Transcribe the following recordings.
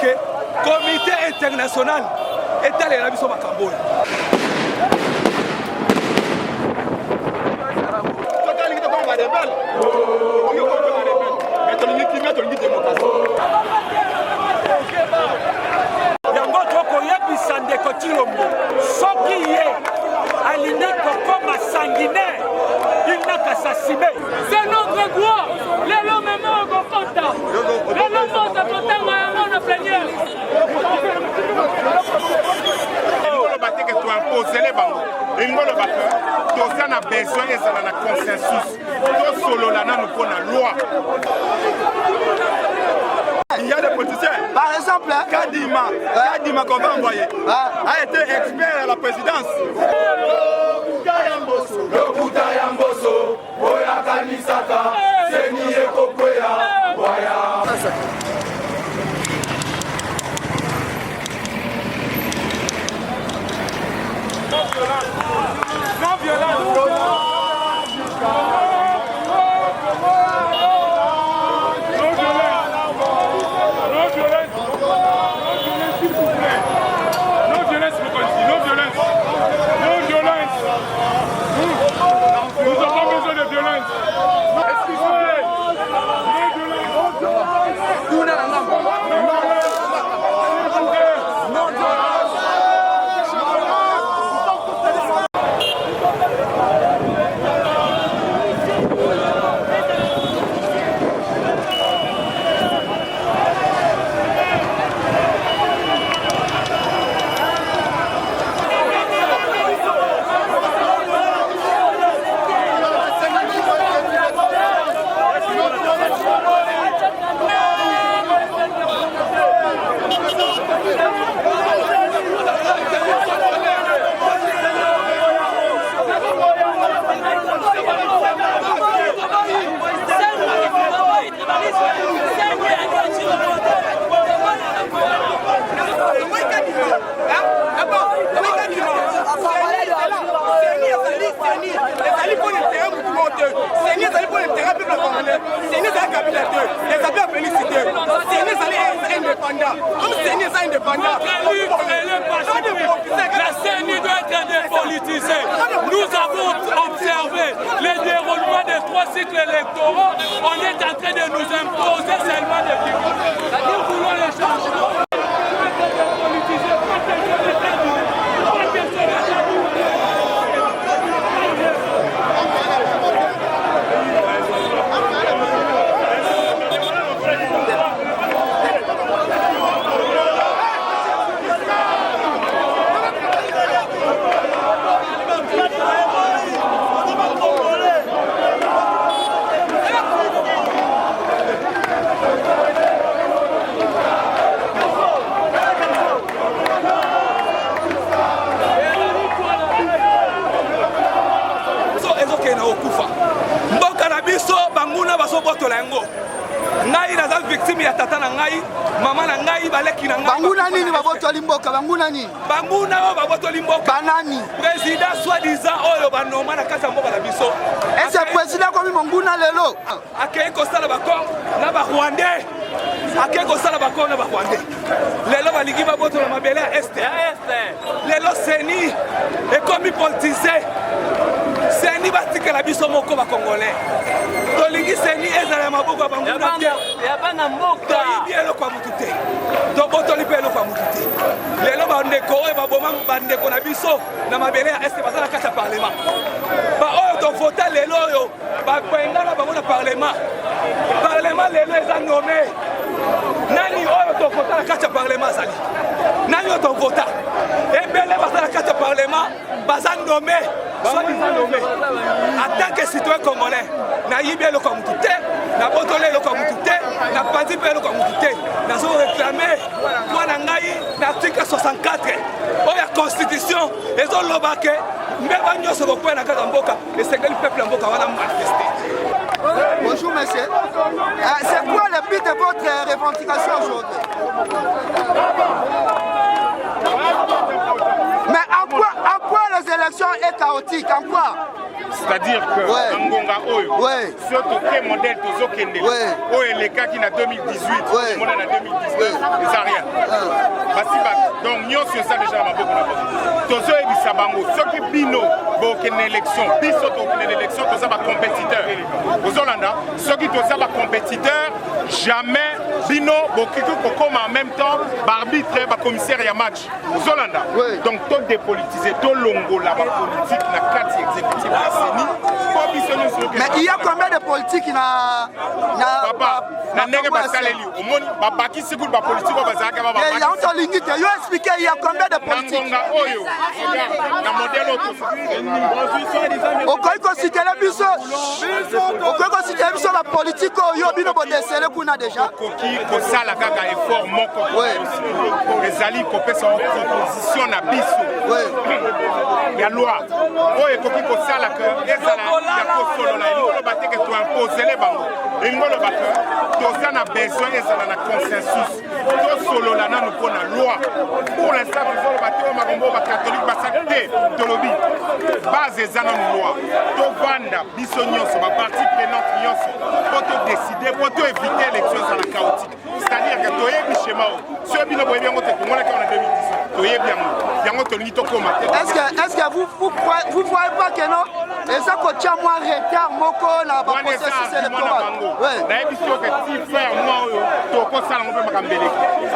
que comité international etalela biso makambo yango tokoyebisa ndeko Chilombo soki ye alingi kokoma sanguinaire il n'a qu'à s'assumer. C'est notre droit. Les hommes même au Kokota. Les hommes vont se porter dans la plénière. Il a besoin de consensus. Il y a des politiciens. Par exemple, Kadima qu'on va envoyer a été expert à la présidence. Non violence. La CENI doit être dépolitisée. Nous avons observé les déroulements des 3 cycles électoraux. On est en train de nous imposer seulement des figures. Nous voulons les changements. mboka na biso banguna basobotola yango ngai naza victime ya tata na ngai mama na ngai baleki na ngai banguna nini babotoli mboka banguna nini banguna oyo babotoli mboka banani président soi-disant oyo banoma na kati ya mboka na biso ese président komi monguna lelo akei kosala bakor na barwandais akei kosala bakor na barwandais lelo balingi babotola mabele ya este lelo CENI ekomi politise CENI batikela biso moko bakongolais tolingi CENI ezala ya maboko ya banguna te toyibi eloko ya mutu te tobotoli mpe eloko ya mutu te lelo bandeko oyo baboma bandeko na biso na mabele ya este baza na kati ya parlement baoyo tovota lelo oyo bapengana bango na parlement lelo eza nome nani oyo tovota na kati ya parlement azali nani oyo tovota ebele baza na kati ya parlement baza nome soi-disant nommé en tant que citoyen congolais nayibi eloko ya mutu te nabotoli eloko ya mutu te napandi mpe eloko ya mutu te nazoreklame mwana ngai na article 64 oyo ya constitution ezoloba ke mbeba nyonso bokwea na kaka mboka esengeli peuple ya mboka wana manifester. Bonjour monsieur, c'est quoi le but de votre revendication aujourd'hui? Mais en quoi les élections est chaotique? En quoi? C'est-à-dire que Ngonga Oyo, surtout quel modèle Tozo Kende, Oyo les cas qui n'a 2018, le modèle à 2019, ils n'ont rien. Donc, nous sommes ça déjà dans ma boucle. Tozo et Bissabango, ceux qui bino, bon, qu'il y ait une élection, biso, qu'il y ait une élection, tout ça va compétiteur. Aux Hollandais, ceux qui tout ça va compétiteur, jamais bino, bon, qui comme en même temps, arbitre, commissaire et match. Aux Hollandais. Donc, tout dépolitisé, tout longo, la politique, la carte exécutive, la CENI. Mais il y a combien de politiques qui n'a papa, na nègre basaleli au monde babaki sikul ba politique bazaka ba babaki. Il y a autre ligne qui yo expliquer il y a combien de politiques. Ngonga Oyo. Na modèle auto. Okoy ko citer biso. Okoy ko citer biso la politique yo bino bo déceler kuna déjà. Koki ko sala kaka effort moko. Les alliés ko pesa opposition na biso. Ya loi. Oyo koki ko sala que ezala ya ko solo la ngolo bateke to imposer les bango. Ngolo bateke Toza a besoin de la consensus. Tout solo là, nous prenons la loi. Pour l'instant, nous avons bâti au Marombo, catholique, basacté, Tolobi. Base des années de loi. Tout vanda, bisognos, ma partie prenante, pour te décider, pour te éviter l'élection dans la chaotique. C'est-à-dire que tu es bien chez moi. Si tu es bien, tu es bien, tu es bien en 2018. Tu es bien. Est-ce que vous voyez pas que non? Et ça, quand tu as moins retard, moko, la processus électoral.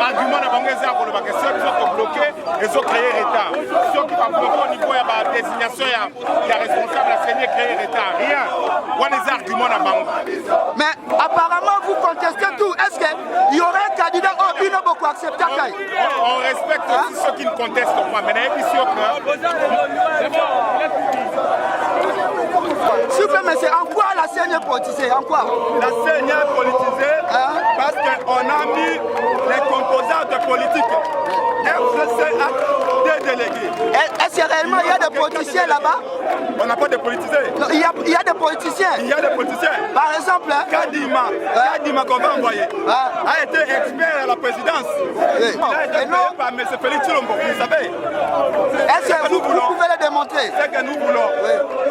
Argument na bango eza ko loba que ceux qui sont bloqués et sont créés retard. Ceux qui sont bloqués au niveau de la désignation ya responsable à saigner créer retard. Rien. On les arguments na bango. Mais apparemment vous contestez tout. Est-ce qu'il y aurait un candidat au bino beaucoup accepté? On respecte aussi ceux qui ne contestent pas. Mais il sûr S'il vous plaît, monsieur, en quoi la scène est politisée? En quoi? La scène est politisée parce qu'on a mis les composantes politiques. FCC a des délégués. Est-ce que réellement il y a des politiciens là-bas? On n'a pas de politisés. Non, il y a des politiciens. Il y a des politiciens. Par exemple, Kadima qu'on va envoyer, a été expert à la présidence. Il a été payé par M. Félix Tshilombo, vous savez. Est-ce que vous pouvez le démontrer? Ce que nous voulons,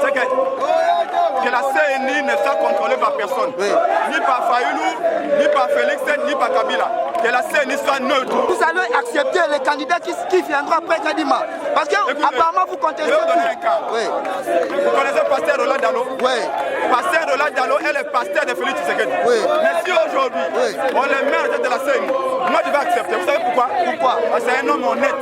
c'est que la CNI ne soit contrôlée par personne. Ni par Fayoulou, ni par Félix, ni par Kabila. Que la CNI soit neutre. Vous allez accepter les candidats qui viendront après Kadima. Parce que apparemment vous contestez tout. Vous connaissez Pasteur Roland Dalo? Pasteur Roland Dalo est le pasteur de Félix Tshisekedi. Mais si aujourd'hui on le met à la tête de la CNI, moi je vais accepter. Vous savez pourquoi? Parce que c'est un homme honnête,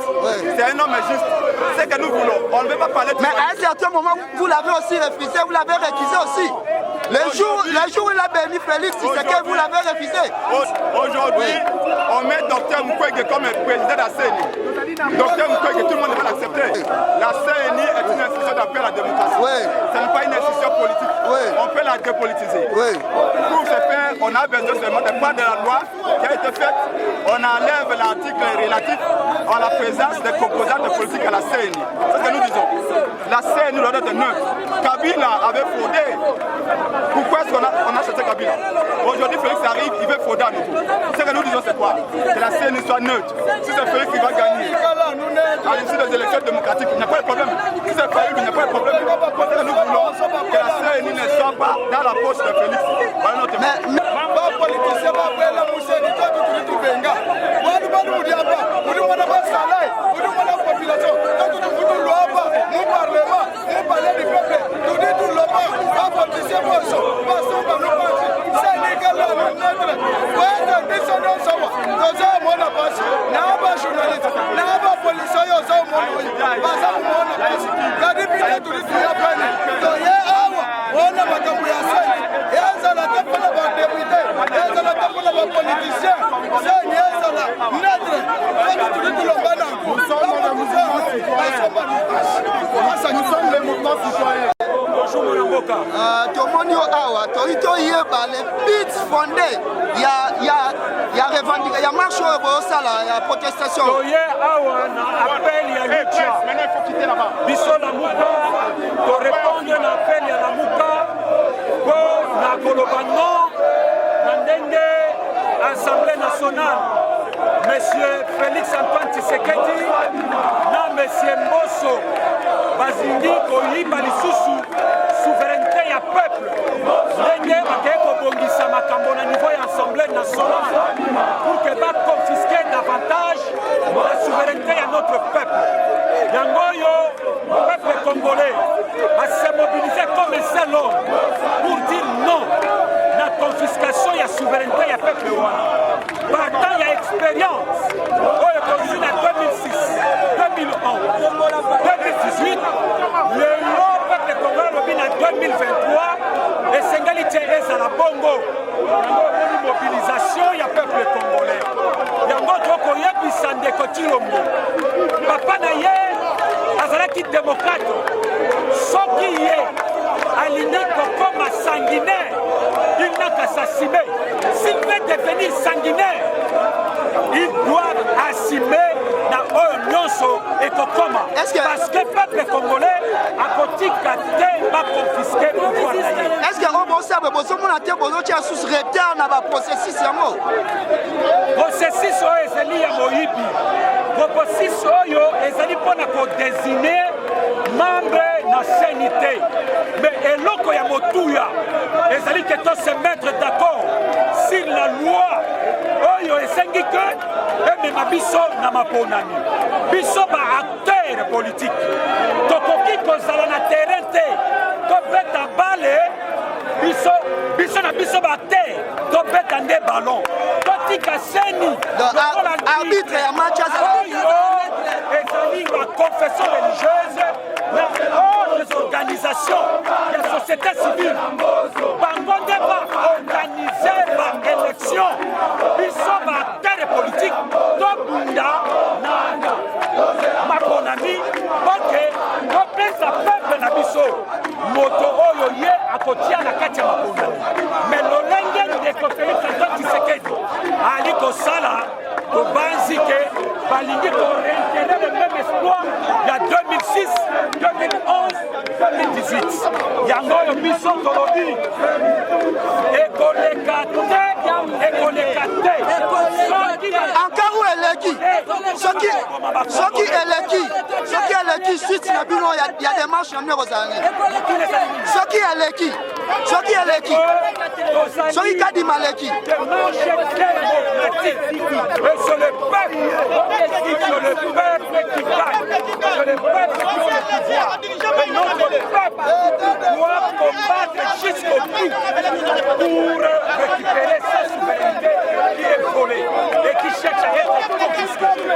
c'est un homme juste. C'est ce que nous voulons. On ne veut pas parler de. Mais à un certain moment, vous l'avez aussi refusé, vous l'avez récusé aussi. Le jour où il a béni Félix Tshisekedi, vous l'avez refusé. Aujourd'hui, on met Dr Mukwege comme président de la CNI. Dr Mukwege, tout le monde va l'accepter. La CNI est une institution d'appel à la démocratie. Ce n'est pas une institution politique. On peut la dépolitiser. Pour ce faire, on a besoin seulement de prendre la loi qui a été faite. On enlève l'article relatif à la présence des composantes politiques à la CNI. C'est ce que nous disons. La CNI doit être neutre. Kabila avait fraudé. Pourquoi est-ce qu'on a cherché Kabila? Aujourd'hui, Félix arrive, il veut frauder à nouveau. Ce que nous disons, c'est quoi? Que la CNI soit neutre. Si c'est Félix qui va gagner, à l'issue des élections démocratiques, il n'y a pas de problème. Si c'est Félix, il n'y a pas de problème. Parce que nous voulons que la CNI ne soit pas dans la poche de Félix. Voilà notre Nous sommes les mouvements citoyens. Tomoni awa toito yeba les bits fondés il y a revendication il y a marche au sala il y a protestation toye awa na appel ya lucha maintenant il faut quitter là-bas biso na muka to répondre na appel ya la muka po na koloba non na ndenge Assemblée nationale Monsieur Félix Antoine Tshisekedi na Monsieur Mbosso bazingi koyiba lisusu souveraineté ya peuple ndenge bakei kobongisa makambo na niveau ya assemblée nationale pour que baconfisque davantage la souveraineté ya notre peuple. Yango oyo peuple congolais se mobiliser comme un seul homme pour dire non la confiscation ya souveraineté ya peuple wana. Partant ya expérience oyo tozwi na 2006, 2011, 2018 lelo peuple congolais lobi na 2023 esengeli tie ezala bongo. Yango omoni mobilisation ya peuple congolais. Yango tokoyebisa ndeko Tshilombo papa na ye azalaki démocrate soki ye alingi kokoma sanguinaire il n'a qu'à s'assumer. S'il veut devenir sanguinaire il doit assumer na oyo nyonso ekokoma parce que peuple congolais akotika te baconfisque pouvoir na ye. Est-ce que obosabe bozomona te bozotia sous retard na baprocessus yango processus oyo ezali ya moyibi processus oyo ezali mpona kodésigne membre na CENI te mais eloko ya motuya ezali ke to se mettre d'accord sur la loi oyo esengi ke emema biso na maponani biso baacteur politique tokoki kozala na terrain te tobeta bale biso na biso baacteur tobeta nde ballon totika CENI arbitre ya match oyo ezali baconfession religieuse na autres organisations ya société civile bango nde baorganize baélection biso baacteur politique tobunda na maponami oke topesa peuple na biso moto oyo ye akotia na kati ya maponami mais lolenge ndeko Félix Antoine Tshisekedi ali kosala tobanzi ke balingi koréitérer le même espoir ya 2006, 2011, 2018 yango oyo biso tolobi ekoleka te encore eleki soki eleki suite na bino ya démarche ya mine kozala soki eleki soki kadima eleki démarche démocratique et c'est le peuple qui gagne, c'est le peuple qui a le pouvoir et notre peuple doit combattre jusqu'au bout pour récupérer sa souveraineté qui est volée et qui cherche à être confisquée.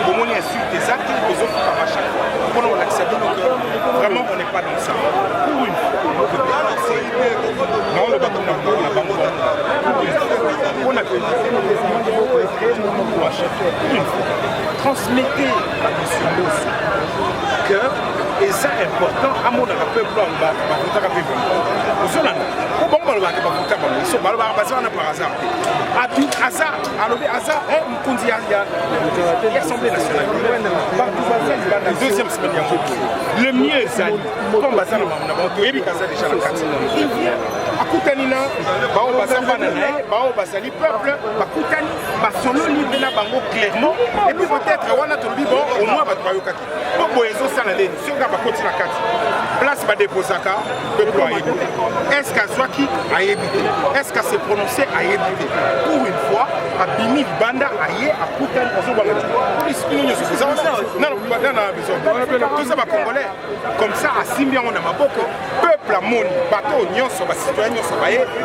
Comment insulte des actes aux autres par chaque fois. Comment on accepte vraiment on n'est pas dans ça. Pour une fois. Non, le bateau n'a pas la banque. On a fait pour acheter. Une fois. Transmettez à M. Mossi que et ça est important à mon peuple par hasard. À tout hasard, l'Assemblée nationale. La deuxième semaine, le mieux est comme Bazar, il vient à Koutanina, Bao Bazali, peuple, Bakoutani, Basolo, Libena Bango clairement, et puis peut-être, au moins, Bakoyokaki. Place Badebozaka, peuple a évité. Est-ce qu'Azwaki a évité? Est-ce qu'à se prononcer a évité? Pour une fois, à Bimi Banda a yé à Koutan. Non, tout ça va congolais. Comme ça, à Simbian, on a Maboko. Peuple a moni, bateau, nyonso, citoyen, nyonso,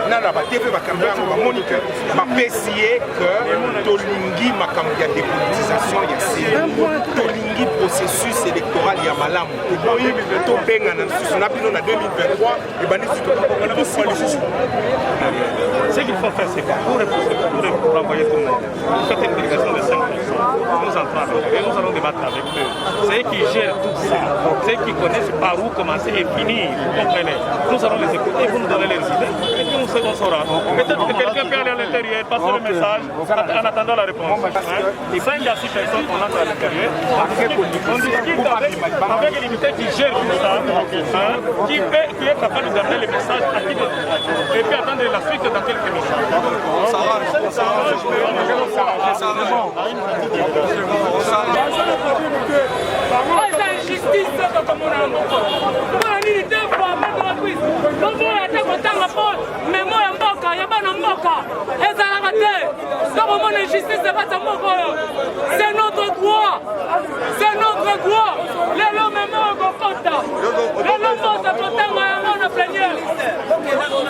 nana, TV, caméra, monique, PCA, que Tolingi, ma caméra dépolitisation, Tolingi, processus électoral, il y a malam. Ce qu'il faut faire, c'est quoi? Pour renvoyer tout le monde, faites une délégation de 5 personnes. Nous entrons avec eux et nous allons débattre avec eux. C'est eux qui gèrent tout ça. C'est eux qui connaissent par où commencer et finir. Vous comprenez? Nous allons les écouter, vous nous donnez les idées et puis nous saura. Peut-être que quelqu'un peut aller à l'intérieur, passer le message en attendant la réponse. 5 à 6 personnes, on entre à l'intérieur. On discute avec l'unité qui gère tout ça, qui est capable d'amener les messages à qui de et puis attendre la suite dans quelques minutes. C'est notre droit. C'est notre droit. Les lois même au Gokota. Les lois sont à côté de la plénière. Ils sont